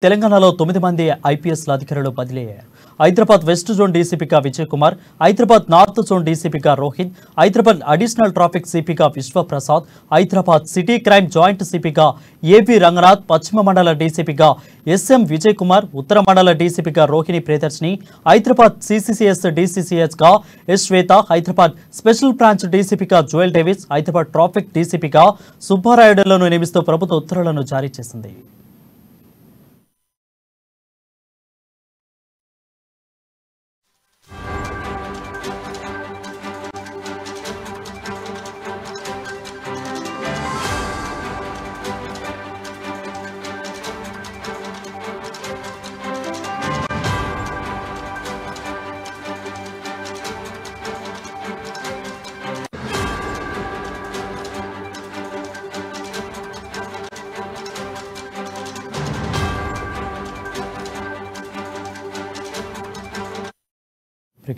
తెలంగాణలో 9 మంది ఐపీఎస్ల అధికారులు బదిలీ అయ్యారు. హైదరాబాద్ వెస్ట్ జోన్ డీసీపీగా విజయ్ కుమార్, హైదరాబాద్ నార్త్ జోన్ డీసీపీగా రోహిత్, హైదరాబాద్ అడిషనల్ ట్రాఫిక్ సిపిగా Vishwaprasad, Hyderabad city crime joint సిపిగా ఏవి రంగనాథ్, పశ్చిమ మండల డీసీపీగా ఎస్ఎం విజయ్ కుమార్, ఉత్తర మండల డీసీపీగా రోహిణి ప్రియదర్శిని, హైదరాబాద్ సిసిసిఎస్ డీసీసీఎస్గా S Shweta, Hyderabad special branch డీసీపీగా జోయల్ డేవిస్, హైదరాబాద్ ట్రాఫిక్ డీసీపీగా సుబ్బారాయుడులను నియమిస్తూ ప్రభుత్వ ఉత్తర్వులను జారీ చేసింది.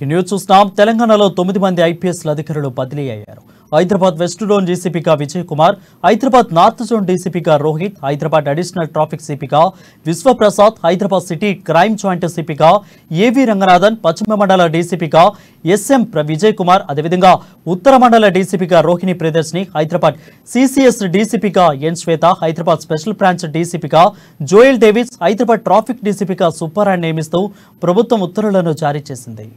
న్యూస్ చూస్తున్నాం. తెలంగాణలో 9 మంది ఐపీఎస్ల అధికారులు బదిలీ అయ్యారు. హైదరాబాద్ వెస్ట్ జోన్ డీసీపీగా విజయ్ కుమార్, హైదరాబాద్ నార్త్ జోన్ డీసీపీగా రోహిత్, హైదరాబాద్ అడిషనల్ ట్రాఫిక్ సిపిగా Vishwaprasad, Hyderabad city crime joint సిపిగా ఏవి రంగనాథన్, పశ్చిమ మండల డీసీపీగా ఎస్ఎం విజయ్ కుమార్, అదేవిధంగా ఉత్తర మండల డీసీపీగా రోహిణి ప్రియదర్శిని, హైదరాబాద్ సిసిఎస్ డీసీపీగా N Shweta, Hyderabad special branch డీసీపీగా జోయల్ డేవిస్, హైదరాబాద్ ట్రాఫిక్ డీసీపీగా సుబ్బారాయుడు నియమిస్తూ ప్రభుత్వం ఉత్తర్వులను జారీ చేసింది.